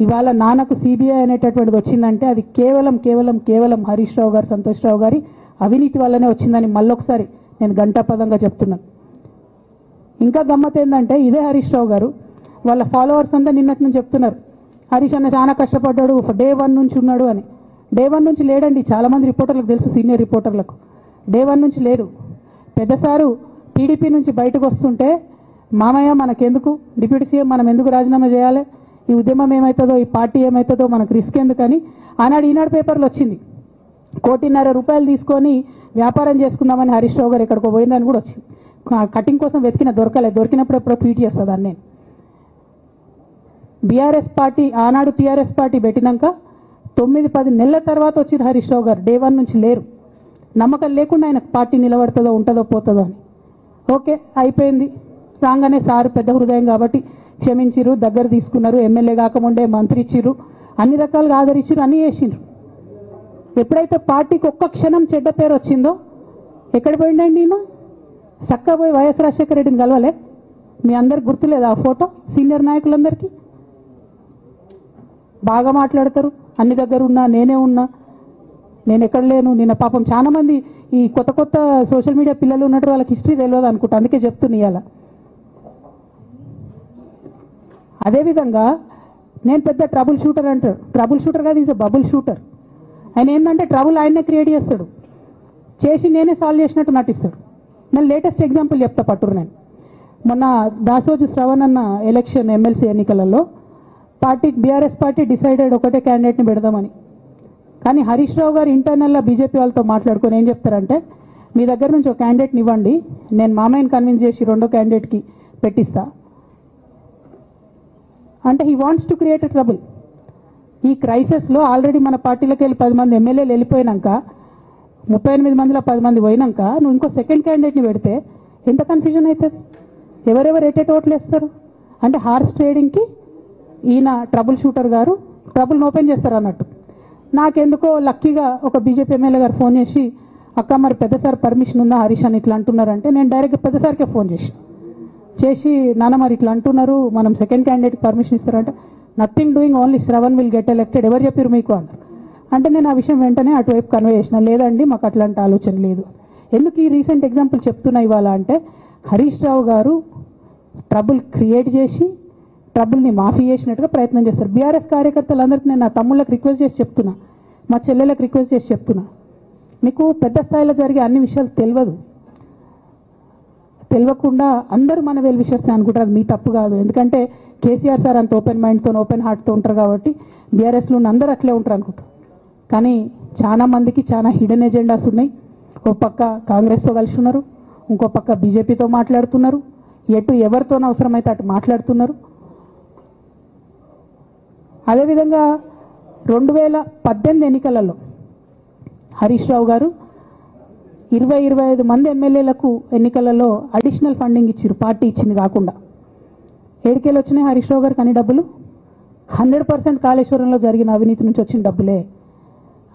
ఇవాళ నాన్నకు సిబిఐ అనేటటువంటిది వచ్చిందంటే అది కేవలం హరీష్ రావు గారు, సంతోష్ రావు గారి అవినీతి వల్లనే వచ్చిందని మళ్ళొకసారి నేను గంటాపదంగా చెప్తున్నాను. ఇంకా గమ్మత్ ఏంటంటే ఇదే హరీష్ రావు గారు వాళ్ళ ఫాలోవర్స్ అంతా నిన్నటి నుంచి చెప్తున్నారు, హరీష్ అన్న చాలా కష్టపడ్డాడు, డే 1 నుంచి ఉన్నాడు అని. డే 1 నుంచి లేడండి. చాలామంది రిపోర్టర్లకు తెలుసు, సీనియర్ రిపోర్టర్లకు డే 1 నుంచి లేరు. పెద్దసారు టీడీపీ నుంచి బయటకు వస్తుంటే మామయ్య మనకెందుకు, డిప్యూటీ సీఎం మనం ఎందుకు రాజీనామా చేయాలి, ఈ ఉద్యమం ఏమవుతుందో, ఈ పార్టీ ఏమవుతుందో, మనకు రిస్క్ ఎందుకని ఆనాడు ఈనాడు పేపర్లో వచ్చింది. 1.5 కోటి తీసుకొని వ్యాపారం చేసుకుందామని హరీష్ రావు గారు ఎక్కడికో పోయిందని కూడా వచ్చింది. కటింగ్ కోసం దొరికినప్పుడు ఎప్పుడో ట్వీట్ చేస్తుందని నేను. బీఆర్ఎస్ పార్టీ ఆనాడు టీఆర్ఎస్ పార్టీ పెట్టినాక 9-10 నెలల తర్వాత వచ్చిన హరీష్ రావు గారు డే 1 నుంచి లేరు. నమ్మకం లేకుండా ఆయన పార్టీ నిలబడుతుందో ఉంటుందో పోతుందో అని. ఓకే అయిపోయింది. రాగానే సారు పెద్ద హృదయం కాబట్టి క్షమించిరు, దగ్గర తీసుకున్నారు, ఎమ్మెల్యే కాకముందే మంత్రి ఇచ్చిర్రు, అన్ని రకాలుగా ఆదరించారు, అన్నీ చేసిండ్రు. ఎప్పుడైతే పార్టీకి ఒక్క క్షణం చెడ్డ పేరు వచ్చిందో ఎక్కడ పోయిండండి ఈయన? చక్కగా పోయి వైఎస్ రాజశేఖర రెడ్డిని కలవలే? మీ అందరికి గుర్తులేదు ఆ ఫోటో? సీనియర్ నాయకులందరికీ బాగా మాట్లాడతారు, అన్ని దగ్గర ఉన్నా, నేనే ఉన్నా, నేను ఎక్కడ లేను. నిన్న పాపం చాలా మంది ఈ కొత్త సోషల్ మీడియా పిల్లలు ఉన్నట్టు వాళ్ళకి హిస్టరీ తెలియదు అనుకుంటా, అందుకే చెప్తున్నా ఇవాళ. అదేవిధంగా నేను పెద్ద ట్రబుల్ షూటర్ అంటారు. ట్రబుల్ షూటర్ కాదు, ఈజ్ బబుల్ షూటర్. ఆయన ఏంటంటే ట్రబుల్ ఆయన్నే క్రియేట్ చేస్తాడు, చేసి నేనే సాల్వ్ చేసినట్టు నటిస్తాడు. నేను లేటెస్ట్ ఎగ్జాంపుల్ చెప్తా పట్టురు. నేను మొన్న దాసోజు శ్రవణ్ అన్న ఎలక్షన్ ఎమ్మెల్సీ ఎన్నికలలో బీఆర్ఎస్ పార్టీ డిసైడెడ్ ఒకటే క్యాండిడేట్ని పెడదామని. కానీ హరీష్ రావు గారు ఇంటర్నల్గా బీజేపీ వాళ్ళతో మాట్లాడుకొని ఏం చెప్తారంటే, మీ దగ్గర నుంచి ఒక క్యాండిడేట్ని ఇవ్వండి, నేను మామయ్యని కన్విన్స్ చేసి రెండో క్యాండిడేట్కి పెట్టిస్తా అంటే he wants to create a trouble. ఈ క్రైసిస్లో ఆల్రెడీ మన పార్టీలోకి వెళ్ళి 10 మంది ఎమ్మెల్యేలు వెళ్ళిపోయినాక, 38 మందిలో 10 మంది పోయినాక నువ్వు ఇంకో సెకండ్ క్యాండిడేట్ని పెడితే ఎంత కన్ఫ్యూజన్ అవుతుంది? ఎవరెవరు ఓట్లు వేస్తారు? అంటే హార్స్ ట్రేడింగ్కి ఈయన ట్రబుల్ షూటర్ గారు ట్రబుల్ని ఓపెన్ చేస్తారు అన్నట్టు. నాకెందుకో లక్కీగా ఒక బీజేపీ ఎమ్మెల్యే గారు ఫోన్ చేసి, అక్క మరి పెద్దసారి పర్మిషన్ ఉందా హరీష్ అని ఇట్లా అంటున్నారంటే, నేను డైరెక్ట్గా పెద్దసారికే ఫోన్ చేసి నాన్న మరి ఇట్లా అంటున్నారు, మనం సెకండ్ క్యాండిడేట్కి పర్మిషన్ ఇస్తారంటే, nothing doing, only Shravan will get elected, ఎవరు చెప్పారు మీకు అన్నారు. అంటే నేను ఆ విషయం వెంటనే అటువైపు కన్వే చేసిన, లేదండి మాకు అట్లాంటి ఆలోచన లేదు. ఎందుకు ఈ రీసెంట్ ఎగ్జాంపుల్ చెప్తున్నా ఇవాళ అంటే, హరీష్ రావు గారు ట్రబుల్ క్రియేట్ చేసి ట్రబుల్ని మాఫీ చేసినట్టుగా ప్రయత్నం చేస్తారు. బీఆర్ఎస్ కార్యకర్తలందరికీ నేను నా తమ్ముళ్ళకి రిక్వెస్ట్ చేసి చెప్తున్నా, మా చెల్లెలకు రిక్వెస్ట్ చేసి చెప్తున్నా, మీకు పెద్ద స్థాయిలో జరిగే అన్ని విషయాలు తెలియకుండా అందరూ మన వెల్ విషయర్స్ అనుకుంటారు. అది మీ తప్పు కాదు, ఎందుకంటే కేసీఆర్ సార్ అంత ఓపెన్ మైండ్తో ఓపెన్ హార్ట్తో ఉంటారు కాబట్టి బీఆర్ఎస్లో ఉన్న అందరూ అట్లే ఉంటారు అనుకుంటారు. కానీ చాలా మందికి చాలా హిడెన్ ఎజెండాస్ ఉన్నాయి. ఒక పక్క కాంగ్రెస్తో కలిసి ఉన్నారు, ఇంకో పక్క బీజేపీతో మాట్లాడుతున్నారు, ఎవరితో అవసరమైతే అటు మాట్లాడుతున్నారు. అదేవిధంగా 2018 ఎన్నికలలో హరీష్ రావు గారు 20-25 మంది ఎమ్మెల్యేలకు ఎన్నికలలో అడిషనల్ ఫండింగ్ ఇచ్చారు, పార్టీ ఇచ్చింది కాకుండా. ఏడికేలు వచ్చినాయి హరీష్ రావు గారికి అన్ని డబ్బులు? 100% కాళేశ్వరంలో జరిగిన అవినీతి నుంచి వచ్చిన డబ్బులే.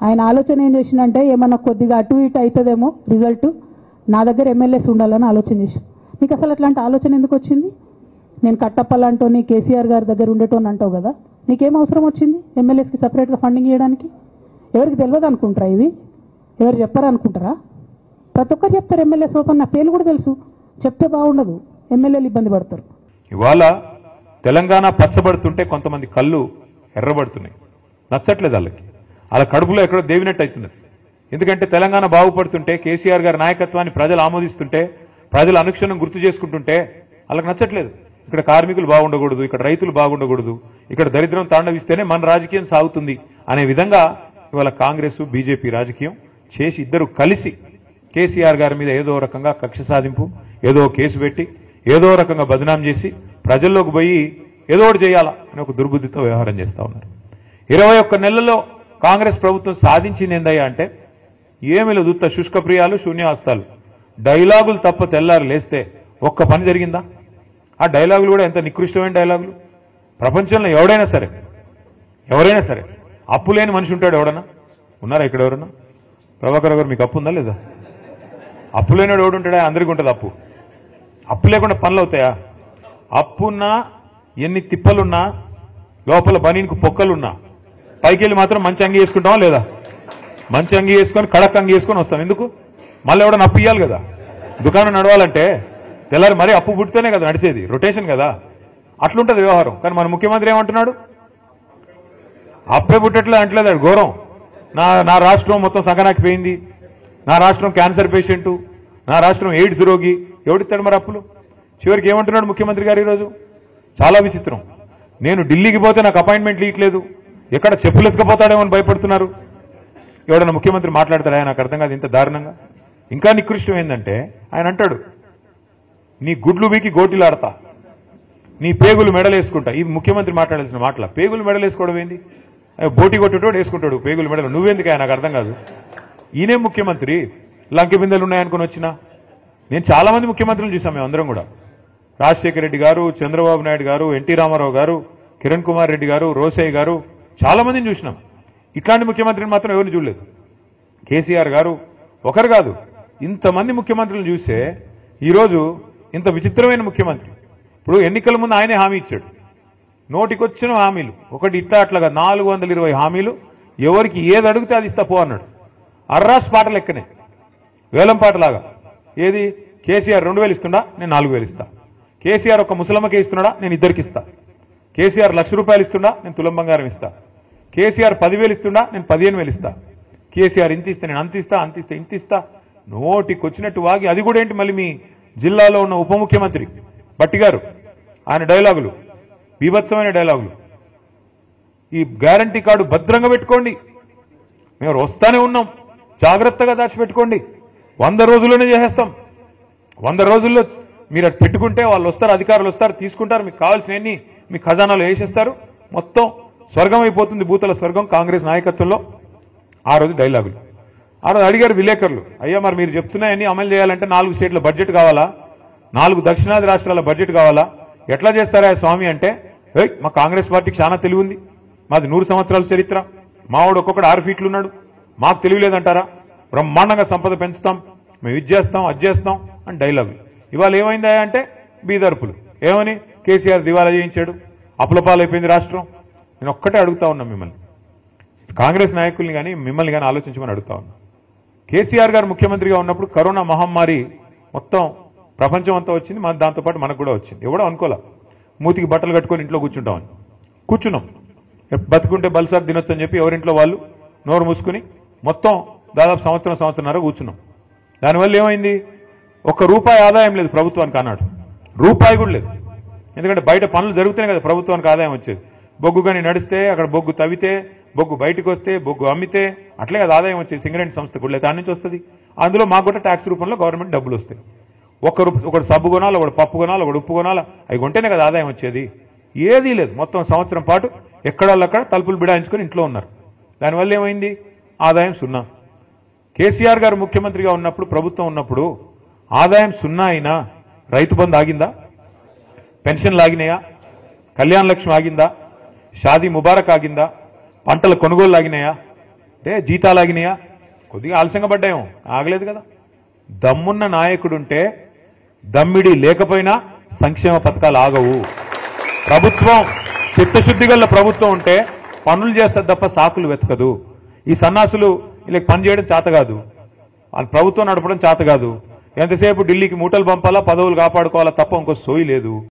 ఆయన ఆలోచన ఏం చేసిందంటే, ఏమన్నా కొద్దిగా అటు ఇటు అవుతుందేమో రిజల్ట్, నా దగ్గర ఎమ్మెల్యేస్ ఉండాలని ఆలోచన చేసి. నీకు అసలు అట్లాంటి ఆలోచన ఎందుకు వచ్చింది? నేను కట్టప్పలంటోని కేసీఆర్ గారి దగ్గర ఉండేటోని అంటావు కదా, నీకేం అవసరం వచ్చింది ఎమ్మెల్యేస్కి సపరేట్గా ఫండింగ్ ఇవ్వడానికి? ఎవరికి తెలియదు అనుకుంటారా? ఇది ఎవరు చెప్పారు అనుకుంటారా? ప్రతి ఒక్కరు చెప్తారు ఎమ్మెల్యేస్ ఓపెన్, నా పేర్లు కూడా తెలుసు, చెప్తే బాగుండదు, ఎమ్మెల్యేలు ఇబ్బంది పడతారు. ఇవాళ తెలంగాణ పచ్చబడుతుంటే కొంతమంది కళ్ళు ఎర్రబడుతున్నాయి, నచ్చట్లేదు వాళ్ళకి, వాళ్ళ కడుపులో ఎక్కడో దేవినట్టు అవుతున్నది. ఎందుకంటే తెలంగాణ బాగుపడుతుంటే, కేసీఆర్ గారి నాయకత్వాన్ని ప్రజలు ఆమోదిస్తుంటే, ప్రజలు అనుక్షణం గుర్తు చేసుకుంటుంటే వాళ్ళకి నచ్చట్లేదు. ఇక్కడ కార్మికులు బాగుండకూడదు, ఇక్కడ రైతులు బాగుండకూడదు, ఇక్కడ దరిద్రం తాండవిస్తేనే మన రాజకీయం సాగుతుంది అనే విధంగా ఇవాళ కాంగ్రెస్ బీజేపీ రాజకీయం చేసి ఇద్దరు కలిసి కేసీఆర్ గారి మీద ఏదో రకంగా కక్ష సాధింపు, ఏదో కేసు పెట్టి ఏదో రకంగా బదనాం చేసి ప్రజల్లోకి పోయి ఏదో ఒకటి చేయాలా అని ఒక దుర్బుద్ధితో వ్యవహారం చేస్తూ ఉన్నారు. 21 నెలల్లో కాంగ్రెస్ ప్రభుత్వం సాధించింది ఏందయ్యా అంటే, ఏమి లేదు, ఉత్త శుష్కప్రియాలు, శూన్యహస్తాలు, డైలాగులు తప్ప తెల్లారు లేస్తే ఒక్క పని జరిగిందా? ఆ డైలాగులు కూడా ఎంత నికృష్టమైన డైలాగులు. ప్రపంచంలో ఎవరైనా సరే అప్పు లేని మనిషి ఉంటాడు ఎవడన్నా? ఉన్నారా ఇక్కడ ఎవరన్నా? ప్రభాకర్ గారు మీకు అప్పు ఉందా లేదా? అప్పు లేనివాడు ఎవడు ఉంటాడా? అందరికీ ఉంటుంది అప్పు. అప్పు లేకుండా పనులు అవుతాయా? అప్పున్నా, ఎన్ని తిప్పలున్నా, లోపల బనీన్కు పొక్కలున్నా పైకి వెళ్ళి మాత్రం మంచి అంగి వేసుకుంటామా లేదా? మంచి అంగి వేసుకొని కడక్ అంగి వేసుకొని వస్తాం. ఎందుకు? మళ్ళీ ఎవడన్నా అప్పు ఇవ్వాలి కదా. దుకాణం నడవాలంటే తెల్లారి మరీ అప్పు పుట్టితేనే కదా నడిచేది, రొటేషన్ కదా. అట్లుంటుంది వ్యవహారం. కానీ మన ముఖ్యమంత్రి ఏమంటున్నాడు? అప్పే పుట్టట్లేదు అంటలేదు. అది ఘోరం. నా రాష్ట్రం మొత్తం సగనాకిపోయింది, నా రాష్ట్రం క్యాన్సర్ పేషెంటు, నా రాష్ట్రం ఎయిడ్స్ రోగి. ఎవడిస్తాడు మరి అప్పులు? చివరికి ఏమంటున్నాడు ముఖ్యమంత్రి గారు ఈరోజు? చాలా విచిత్రం. నేను ఢిల్లీకి పోతే నాకు అపాయింట్మెంట్ ఇవ్వట్లేదు, ఎక్కడ చెప్పులు ఎత్తుకపోతాడేమో అని భయపడుతున్నారు. ఎవడన్నా ముఖ్యమంత్రి మాట్లాడతాడా? నాకు అర్థం కాదు ఇంత దారుణంగా. ఇంకా నికృష్టం ఏంటంటే ఆయన అంటాడు, నీ గుడ్లు వీకి గోటిలాడతా, నీ పేగులు మెడలేసుకుంటా. ఇది ముఖ్యమంత్రి మాట్లాడాల్సిన మాటల. పేగులు మెడలేసుకోవడం ఏంది? బోటి కొట్టేటోడు వేసుకుంటాడు పేగులు మెడలు. నువ్వెందుకు? నాకు అర్థం కాదు. ఈయనే ముఖ్యమంత్రి లంకె బిందెలు ఉన్నాయనుకుని వచ్చినా. నేను చాలా మంది ముఖ్యమంత్రులు చూసాం మేము అందరం కూడా. రాజశేఖర రెడ్డి గారు, చంద్రబాబు నాయుడు గారు, ఎన్టీ రామారావు గారు, కిరణ్ కుమార్ రెడ్డి గారు, రోసయ్య గారు, చాలా మందిని చూసినాం. ఇట్లాంటి ముఖ్యమంత్రిని మాత్రం ఎవరిని చూడలేదు. కేసీఆర్ గారు ఒకరు కాదు, ఇంతమంది ముఖ్యమంత్రులను చూస్తే ఈరోజు ఇంత విచిత్రమైన ముఖ్యమంత్రి. ఇప్పుడు ఎన్నికల ముందు ఆయనే హామీ ఇచ్చాడు. నోటికొచ్చిన హామీలు ఒకటి ఇట్లా అట్లాగా 420 హామీలు. ఎవరికి ఏది అడిగితే అది ఇస్తా పో అన్నాడు. అర్రాస్ పాట లెక్కనే, వేలం పాటలాగా. ఏది? కేసీఆర్ 2000 ఇస్తుండా, నేను 4000 ఇస్తా. కేసీఆర్ ఒక ముసలమ్మకే ఇస్తున్నాడా, నేను ఇద్దరికి ఇస్తా. కేసీఆర్ ₹1,00,000 ఇస్తుండా, నేను తులం బంగారం ఇస్తా. కేసీఆర్ 10,000 ఇస్తుండా, నేను 15,000 ఇస్తా. కేసీఆర్ ఇంత ఇస్తే నేను అంత ఇస్తా, అంత ఇస్తే ఇంత ఇస్తా. నోటికొచ్చినట్టు వాగి. అది కూడా ఏంటి, మళ్ళీ మీ జిల్లాలో ఉన్న ఉప ముఖ్యమంత్రి భట్టి గారు, ఆయన డైలాగులు బీభత్సమైన డైలాగులు. ఈ గ్యారంటీ కార్డు భద్రంగా పెట్టుకోండి, మేము వస్తానే ఉన్నాం, జాగ్రత్తగా దాచిపెట్టుకోండి, 100 రోజుల్లోనే చేసేస్తాం. 100 రోజుల్లో మీరు అటు పెట్టుకుంటే వాళ్ళు వస్తారు, అధికారులు వస్తారు, తీసుకుంటారు, మీకు కావాల్సినవన్నీ మీ ఖజానాలో వేసేస్తారు, మొత్తం స్వర్గం అయిపోతుంది, భూతల స్వర్గం కాంగ్రెస్ నాయకత్వంలో. ఆ రోజు డైలాగులు. ఆ రోజు అడిగారు విలేకరులు, అయ్యా మరి మీరు చెప్తున్నాయన్నీ అమలు చేయాలంటే 4 స్టేట్ల బడ్జెట్ కావాలా, 4 దక్షిణాది రాష్ట్రాల బడ్జెట్ కావాలా, ఎట్లా చేస్తారా స్వామి అంటే, మా కాంగ్రెస్ పార్టీకి చాలా తెలివి ఉంది, మాది 100 సంవత్సరాల చరిత్ర, మావాడు ఒక్కొక్కడు 6 ఫీట్లు ఉన్నాడు, మాకు తెలివి లేదంటారా, బ్రహ్మాండంగా సంపద పెంచుతాం, మేము ఇది చేస్తాం అది చేస్తాం అని డైలాగులు. ఇవాళ ఏమైందా అంటే బీదర్పులు. ఏమని? కేసీఆర్ దివాలా చేయించాడు, అప్పులపాలైపోయింది రాష్ట్రం. నేను ఒక్కటే అడుగుతా ఉన్నా మిమ్మల్ని, కాంగ్రెస్ నాయకుల్ని కానీ మిమ్మల్ని కానీ ఆలోచించమని అడుగుతా ఉన్నా. కేసీఆర్ గారు ముఖ్యమంత్రిగా ఉన్నప్పుడు కరోనా మహమ్మారి మొత్తం ప్రపంచం అంతా వచ్చింది, దాంతోపాటు మనకు కూడా వచ్చింది. ఎవడో అనుకోలే మూతికి బట్టలు కట్టుకొని ఇంట్లో కూర్చుంటామని. కూర్చున్నాం, బతుకుంటే బల్సార్ తినొచ్చు అని చెప్పి ఎవరింట్లో వాళ్ళు నోరు మూసుకుని మొత్తం దాదాపు సంవత్సరంన్నర కూర్చున్నాం. దానివల్ల ఏమైంది? ₹1 ఆదాయం లేదు ప్రభుత్వానికి అన్నాడు, రూపాయి కూడా లేదు. ఎందుకంటే బయట పనులు జరుగుతూనే కదా ప్రభుత్వానికి ఆదాయం వచ్చేది. బొగ్గు కానీ నడిస్తే, అక్కడ బొగ్గు తవ్వితే, బొగ్గు బయటకు వస్తే, బొగ్గు అమ్మితే, అట్లే కదా ఆదాయం వచ్చేది. సింగరేణి సంస్థ కూడా దాని నుంచి వస్తుంది. అందులో మాకు కూడా ట్యాక్స్ రూపంలో గవర్నమెంట్ డబ్బులు వస్తాయి. ఒకడు సబ్బు కొనాలి, ఒకడు పప్పు కొనాలి, ఒకడు ఉప్పు కొనాలి, అవి కొంటేనే కదా ఆదాయం వచ్చేది. ఏదీ లేదు. మొత్తం సంవత్సరం పాటు ఎక్కడక్కడ తలుపులు బిడాయించుకొని ఇంట్లో ఉన్నారు. దానివల్ల ఏమైంది? ఆదాయం 0. కేసీఆర్ గారు ముఖ్యమంత్రిగా ఉన్నప్పుడు, ప్రభుత్వం ఉన్నప్పుడు ఆదాయం 0 అయినా రైతు బంధు ఆగిందా? పెన్షన్లు ఆగినాయా? కళ్యాణ లక్ష్మి ఆగిందా? షాదీ ముబారక్ ఆగిందా? పంటల కొనుగోలు ఆగినాయా? అంటే జీతాలు ఆగినాయా? కొద్దిగా ఆలస్యంగా పడ్డాయేమో, ఆగలేదు కదా. దమ్మున్న నాయకుడుంటే, దమ్మిడి లేకపోయినా సంక్షేమ పథకాలు ఆగవు. ప్రభుత్వం చిత్తశుద్ధి గల ప్రభుత్వం ఉంటే పనులు చేస్తారు తప్ప సాకులు వెతకదు. ఈ సన్నాసులు వీళ్ళకి పని చేయడం చేత కాదు, వాళ్ళ ప్రభుత్వం నడపడం చేత కాదు. ఎంతసేపు ఢిల్లీకి మూటలు పంపాలా, పదవులు కాపాడుకోవాలా తప్ప ఇంకో సోయి లేదు.